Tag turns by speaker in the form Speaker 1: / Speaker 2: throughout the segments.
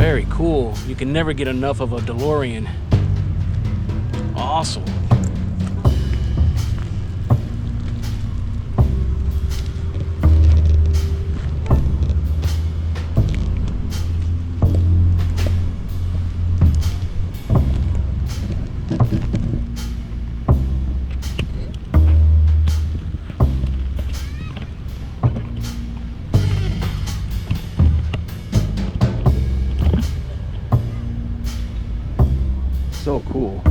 Speaker 1: Very cool. You can never get enough of a DeLorean. Awesome. So cool.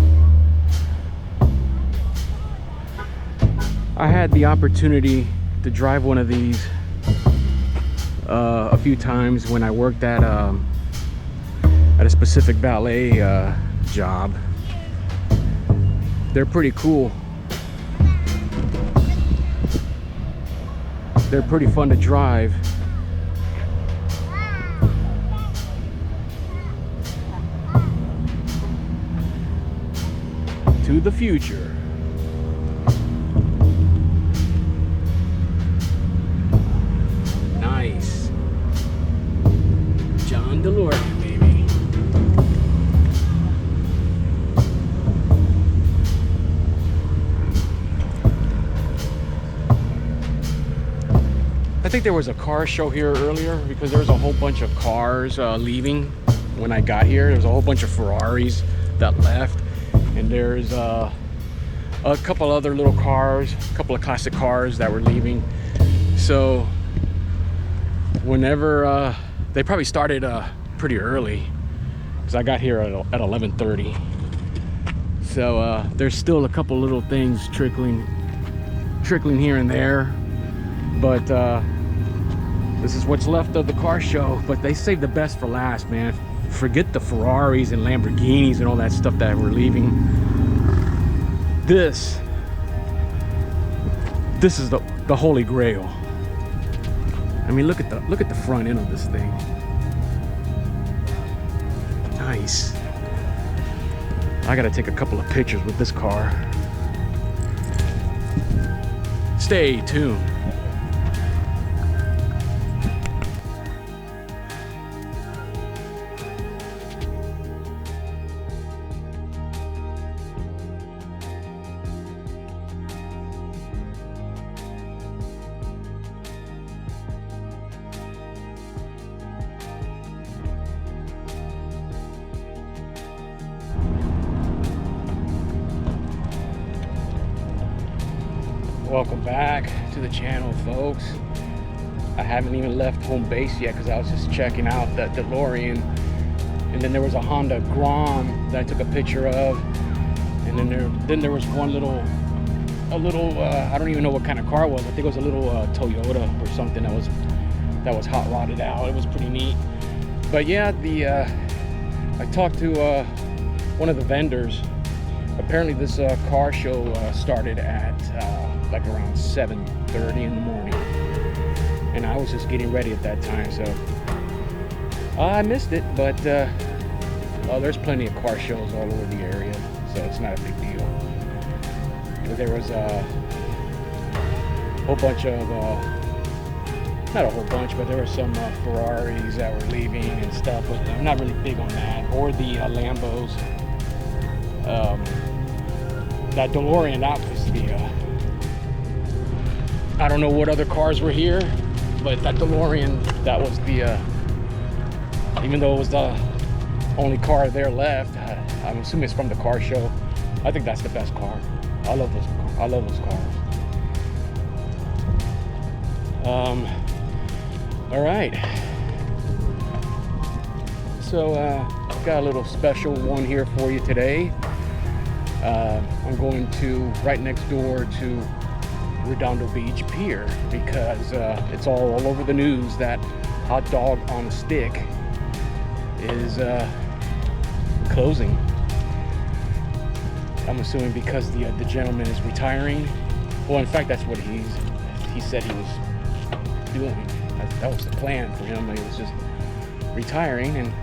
Speaker 1: I had the opportunity to drive one of these a few times when I worked at a specific valet job. They're pretty cool. They're pretty fun to drive. To the future. Nice. John DeLorean, baby. I think there was a car show here earlier because there was a whole bunch of cars leaving when I got here. There was a whole bunch of Ferraris that left. And there's a couple other little cars, a couple of classic cars that were leaving. So whenever they probably started pretty early because I got here at 11:30. So there's still a couple little things trickling here and there, but this is what's left of the car show. But they saved the best for last, man. Forget the Ferraris and Lamborghinis and all that stuff that were leaving. This is the holy grail. I mean, look at the front end of this thing. Nice. I gotta take a couple of pictures with this car. Stay tuned. Welcome back to the channel, folks. I haven't even left home base yet because I was just checking out that DeLorean, and then there was a Honda Grom that I took a picture of, and then there was one little I don't even know what kind of car it was. I think it was a little Toyota or something that was hot rodded out. It was pretty neat. But yeah, I talked to one of the vendors. Apparently this car show started at like around 7:30 in the morning, and I was just getting ready at that time, so I missed it. But well, there's plenty of car shows all over the area, so it's not a big deal. But there was a whole bunch of not a whole bunch, but there were some Ferraris that were leaving and stuff, but I'm not really big on that, or the Lambos. That DeLorean, that was the I don't know what other cars were here, but that DeLorean, that was the even though it was the only car there left, I'm assuming it's from the car show. I think that's the best car. I love those cars. All right, so got a little special one here for you today. I'm going to right next door to Redondo Beach Pier because it's all over the news that Hot Dog on a Stick is closing. I'm assuming because the gentleman is retiring. Well, in fact, that's what he said he was doing. That was the plan for him. He was just retiring, and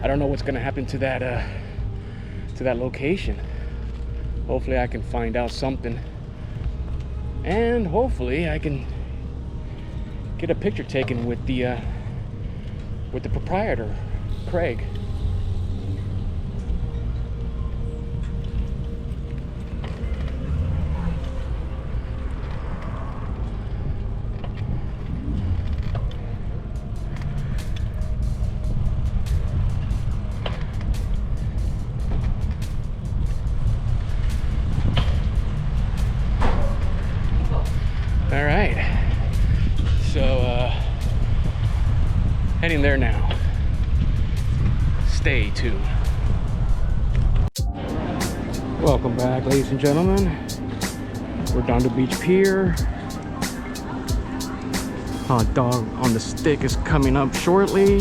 Speaker 1: I don't know what's going to happen to that location. Hopefully I can find out something, and hopefully I can get a picture taken with the proprietor Craig. All right, so heading there now. Stay tuned. Welcome back, ladies and gentlemen. We're down to Beach Pier. Hot dog on the stick is coming up shortly.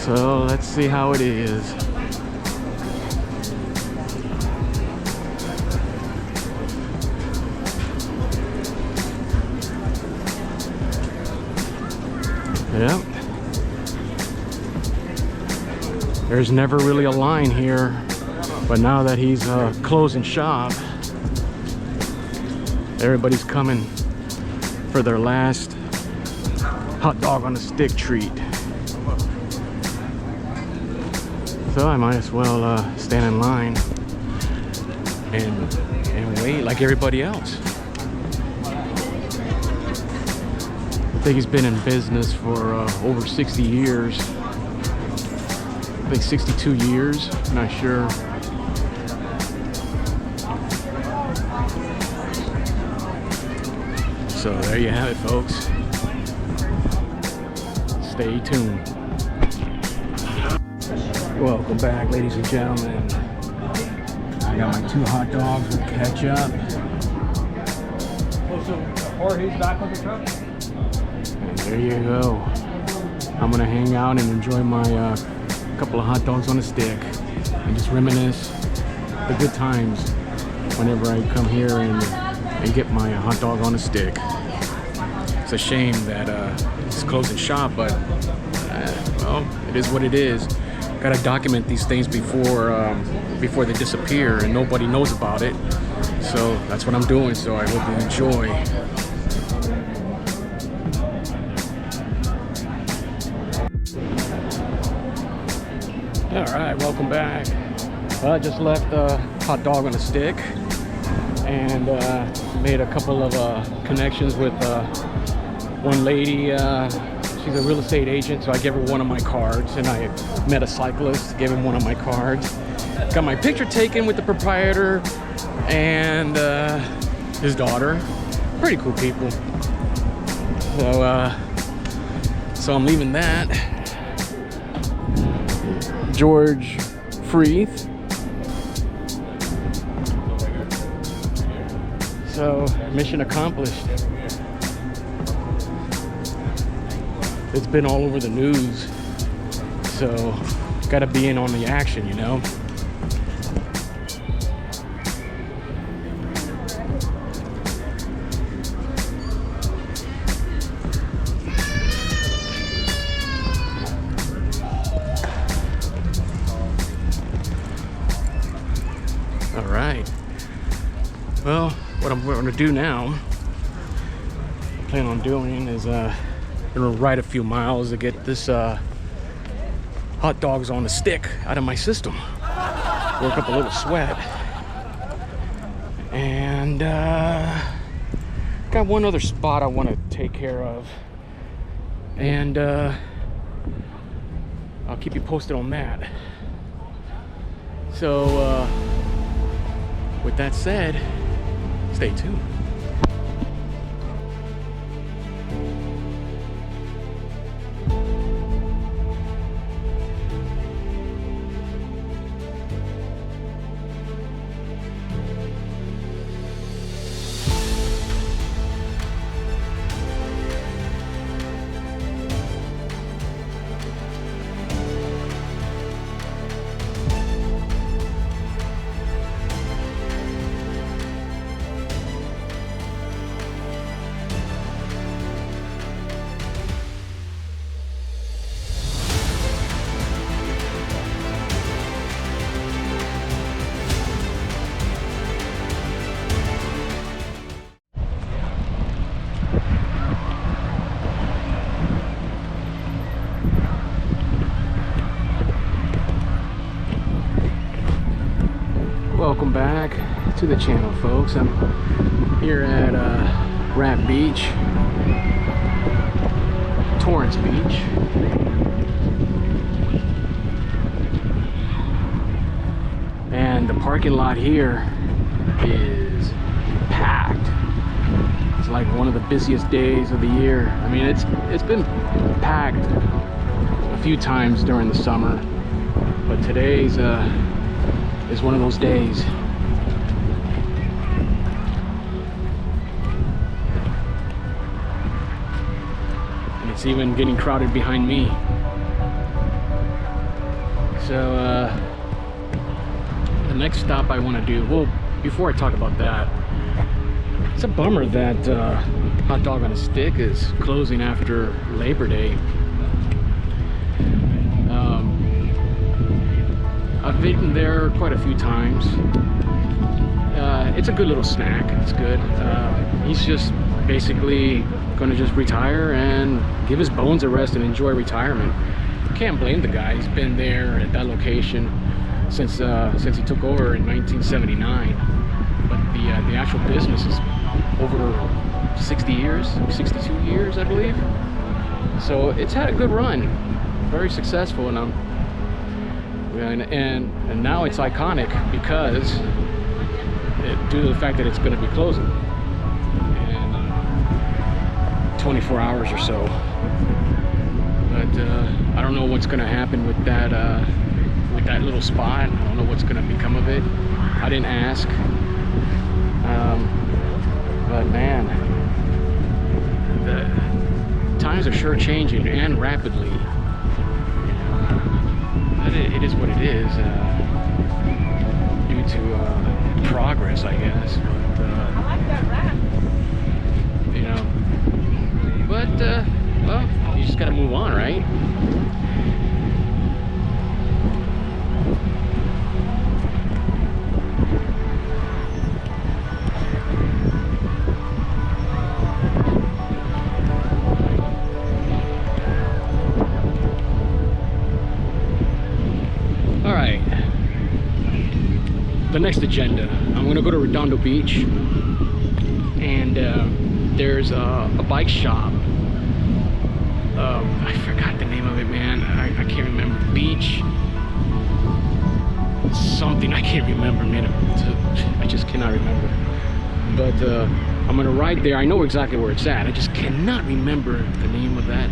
Speaker 1: So let's see how it is. Yep. There's never really a line here, but now that he's closing shop, everybody's coming for their last hot dog on a stick treat. So I might as well stand in line and wait like everybody else. I think he's been in business for over 60 years. I think 62 years, not sure. So there you have it, folks. Stay tuned. Welcome back, ladies and gentlemen. I got my 2 hot dogs with ketchup.
Speaker 2: Jorge's back on the truck.
Speaker 1: And there you go. I'm gonna hang out and enjoy my couple of hot dogs on a stick and just reminisce the good times whenever I come here and get my hot dog on a stick. It's a shame that it's closing shop, but well, it is what it is. Gotta document these things before they disappear and nobody knows about it. So that's what I'm doing, so I hope you enjoy. All right, welcome back. I just left a hot dog on a stick and made a couple of connections with one lady. She's a real estate agent, so I gave her one of my cards, and I met a cyclist, gave him one of my cards. Got my picture taken with the proprietor and his daughter. Pretty cool people. So I'm leaving that. George Freeth. So mission accomplished. It's been all over the news, so gotta be in on the action, you know. All right. Well, what I'm going to do now, I plan on doing is gonna ride a few miles to get this hot dogs on a stick out of my system. Work up a little sweat. And got one other spot I want to take care of. And I'll keep you posted on that. So with that said, stay tuned. welcome back to the channel, folks. I'm here at Rat Beach, Torrance Beach. And the parking lot here is packed. It's like one of the busiest days of the year. I mean, it's been packed a few times during the summer, but today's is one of those days. And it's even getting crowded behind me. So the next stop I want to do, well, before I talk about that, it's a bummer that Hot Dog on a Stick is closing after Labor Day. I've eaten there quite a few times. It's a good little snack. It's good. He's just basically going to just retire and give his bones a rest and enjoy retirement. Can't blame the guy. He's been there at that location since he took over in 1979. But the actual business is over 60 years, 62 years, I believe. So it's had a good run, very successful, and now it's iconic because due to the fact that it's going to be closing in 24 hours or so. But I don't know what's going to happen with that little spot. I don't know what's going to become of it. I didn't ask. But man, the times are sure changing, and rapidly. But it is what it is, due to progress, I guess. But,
Speaker 3: I like that rat.
Speaker 1: you know, but well, you just gotta move on, right? The next agenda, I'm going to go to Redondo Beach, and there's a bike shop. I forgot the name of it, man. I can't remember. Beach something, I can't remember, man. I just cannot remember. But I'm going to ride there. I know exactly where it's at. I just cannot remember the name of that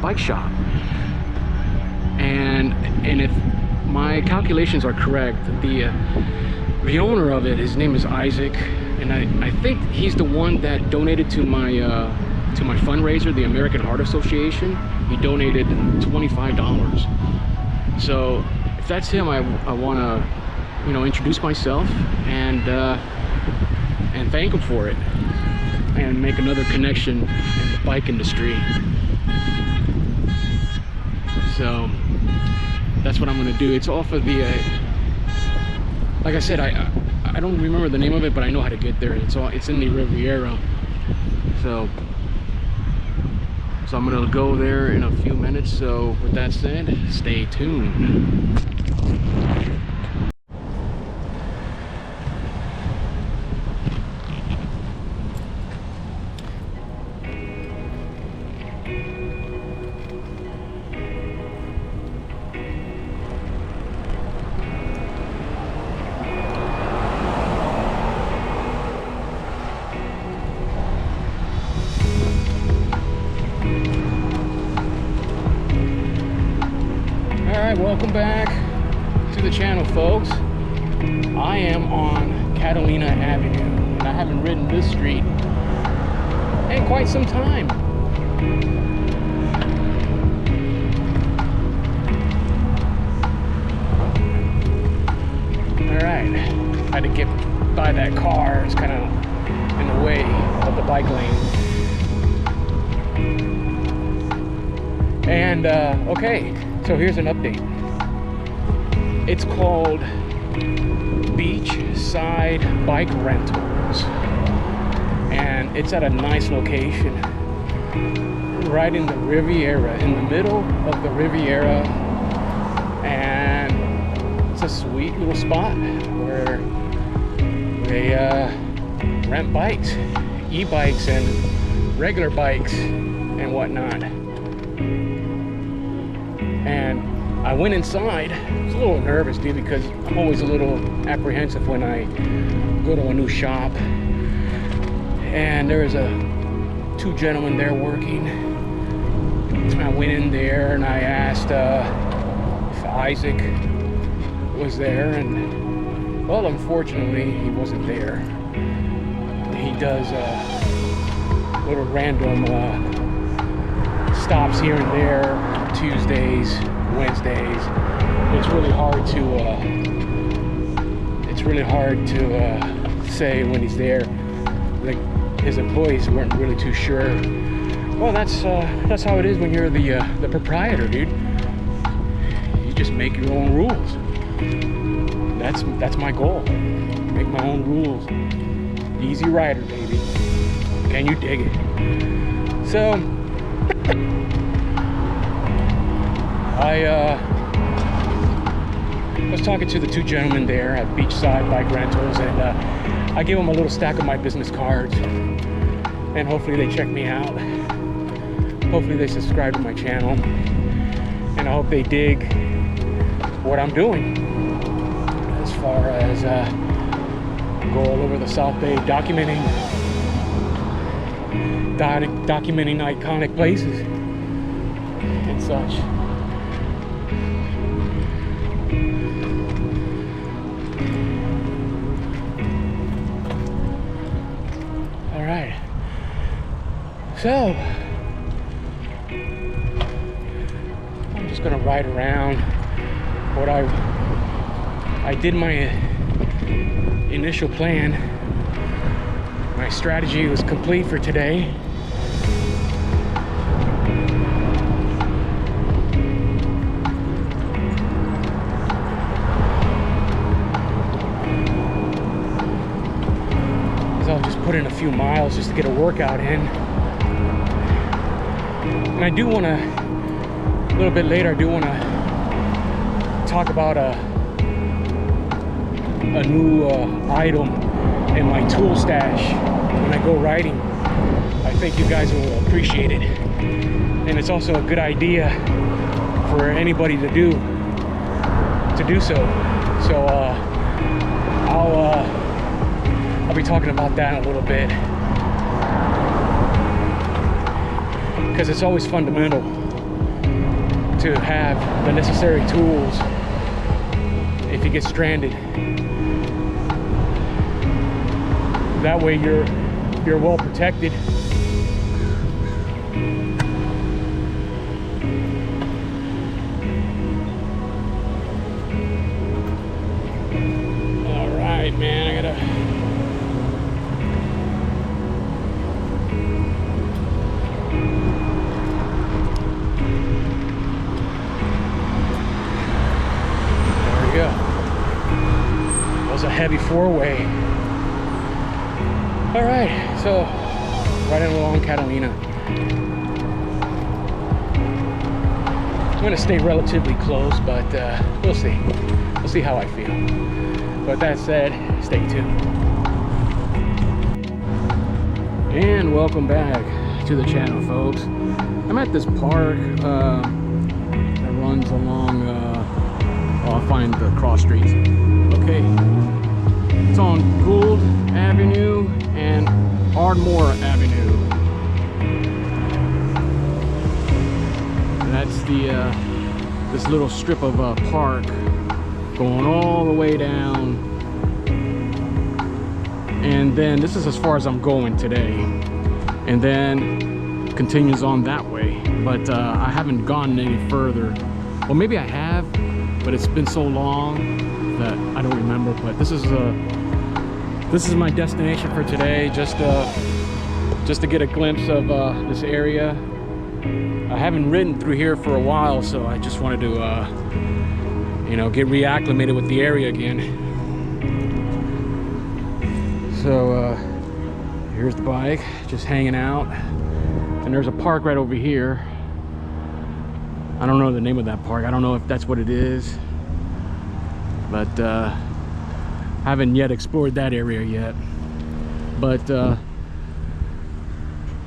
Speaker 1: bike shop. And if my calculations are correct, the owner of it, his name is Isaac, and I think he's the one that donated to my fundraiser, the American Heart Association. He donated $25. So if that's him, I want to, introduce myself and thank him for it, and make another connection in the bike industry. So that's what I'm going to do. It's off of the, like I said, I don't remember the name of it, but I know how to get there. It's in the Riviera. So I'm going to go there in a few minutes. So with that said, stay tuned. Welcome back to the channel, folks. I am on Catalina Avenue, and I haven't ridden this street in quite some time. Alright, I had to get by that car. It's kind of in the way of the bike lane. And okay, so here's an update. It's called Beachside Bike Rentals, and it's at a nice location right in the Riviera, in the middle of the Riviera, and it's a sweet little spot where they rent bikes, e-bikes and regular bikes and whatnot. And I went inside. I was a little nervous, dude, because I'm always a little apprehensive when I go to a new shop. And there was two gentlemen there working. I went in there and I asked if Isaac was there, and well, unfortunately he wasn't there. He does little random stops here and there, Tuesdays, Wednesdays. It's really hard to say when he's there. Like, his employees weren't really too sure. Well, that's how it is when you're the proprietor, dude. You just make your own rules. That's my goal. Make my own rules. Easy rider, baby. Can you dig it? So I was talking to the two gentlemen there at Beachside Bike Rentals, and I gave them a little stack of my business cards, and hopefully they check me out. Hopefully they subscribe to my channel, and I hope they dig what I'm doing as far as go all over the South Bay documenting iconic places and such. All right, so I'm just gonna ride around. What I did my initial plan. My strategy was complete for today. So I'll just put in a few miles just to get a workout in. And I do want to, a little bit later, I do want to talk about a new item in my tool stash when I go riding. I think you guys will appreciate it, and it's also a good idea for anybody to do so. So I'll be talking about that in a little bit, because it's always fundamental to have the necessary tools if you get stranded. That way you're well protected. All right, man, I gotta. There we go. That was a heavy four-way. All right, so riding along Catalina. I'm gonna stay relatively close, but we'll see. We'll see how I feel. But that said, stay tuned. And welcome back to the channel, folks. I'm at this park that runs along, I'll find the cross streets. Okay, it's on Gould Avenue and Ardmore Avenue. And that's this little strip of park going all the way down. And then this is as far as I'm going today. And then continues on that way. But I haven't gone any further. Well, maybe I have, but it's been so long that I don't remember. But this is my destination for today, just to get a glimpse of this area. I haven't ridden through here for a while, so I just wanted to get reacclimated with the area again. So here's the bike, just hanging out, and there's a park right over here. I don't know the name of that park. I don't know if that's what it is. but haven't yet explored that area yet. But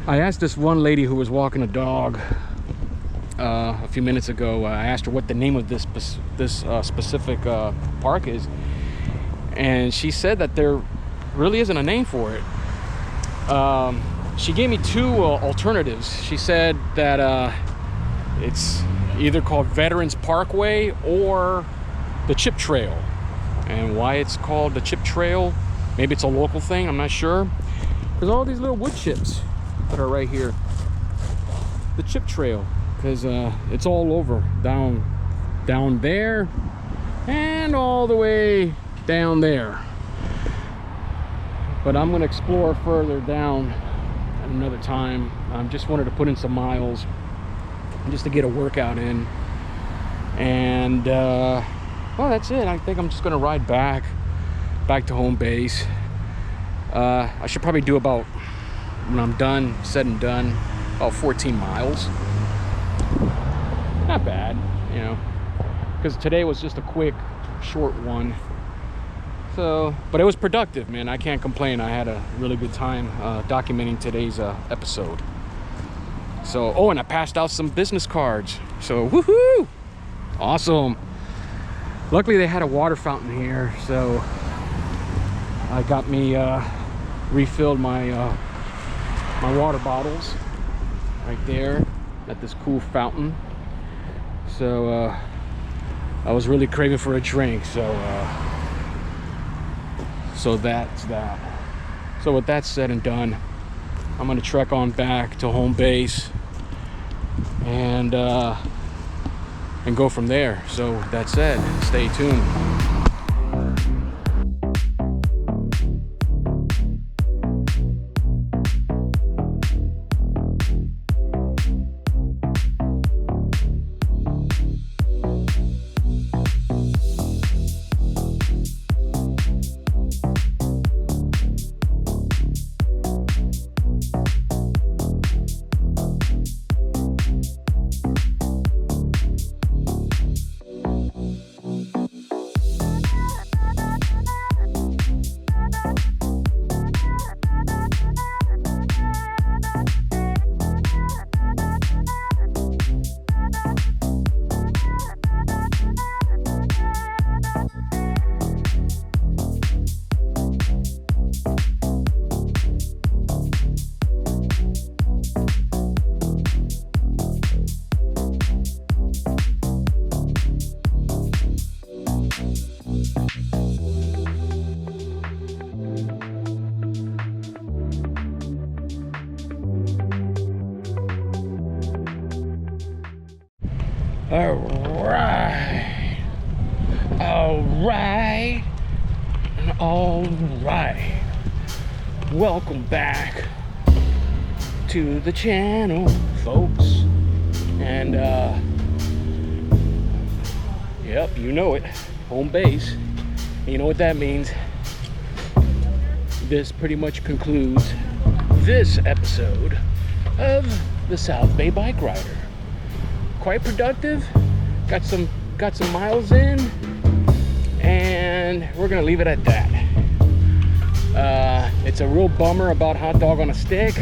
Speaker 1: I asked this one lady who was walking a dog a few minutes ago. I asked her what the name of this specific park is, and she said that there really isn't a name for it. She gave me two alternatives. She said that it's either called Veterans Parkway or the Chip Trail. And why it's called the Chip Trail, maybe it's a local thing, I'm not sure. There's all these little wood chips that are right here. The Chip Trail, because it's all over, down there and all the way down there. But I'm gonna explore further down at another time. Just wanted to put in some miles just to get a workout in. And well, that's it. I think I'm just gonna ride back to home base. I should probably do about, when I'm done, said and done, about 14 miles. Not bad, you know, because today was just a quick, short one. So, but it was productive, man. I can't complain. I had a really good time documenting today's episode. So, oh, and I passed out some business cards. So, woohoo! Awesome. Luckily, they had a water fountain here, so I got me refilled my my water bottles right there at this cool fountain. So I was really craving for a drink, so that's that. So with that said and done, I'm gonna trek on back to home base and go from there. So that said, stay tuned. All right. Welcome back to the channel, folks. And yep, you know it, home base. You know what that means. This pretty much concludes this episode of the South Bay Bike Rider. Quite productive. Got some miles in, and we're gonna leave it at that. It's a real bummer about hot dog on a stick,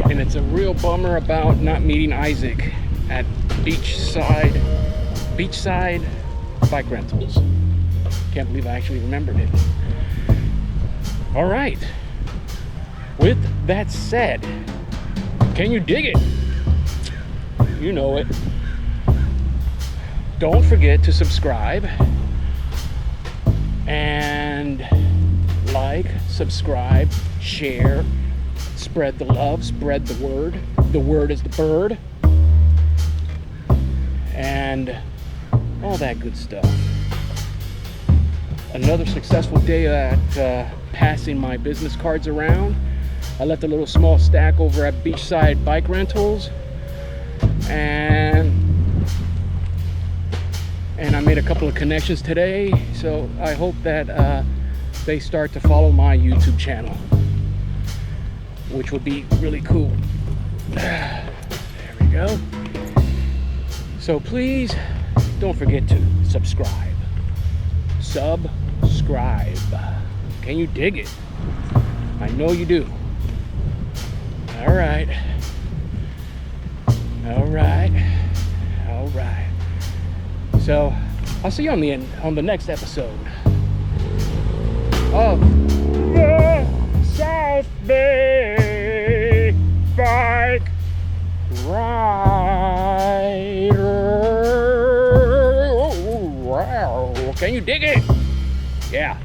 Speaker 1: and it's a real bummer about not meeting Isaac at beachside bike rentals. Can't believe I actually remembered it. All right. With that said, can you dig it? You know it. Don't forget to subscribe and like, subscribe, share, spread the love, spread the word. The word is the bird, and all that good stuff. Another successful day at passing my business cards around. I left a little small stack over at Beachside Bike Rentals, and I made a couple of connections today, so I hope that they start to follow my YouTube channel, which would be really cool. There we go. So please don't forget to subscribe. subscribe. Can you dig it? I know you do. All right. All right. All right. So I'll see you on the next episode of the South Bay Bike Rider. Wow. Can you dig it? Yeah.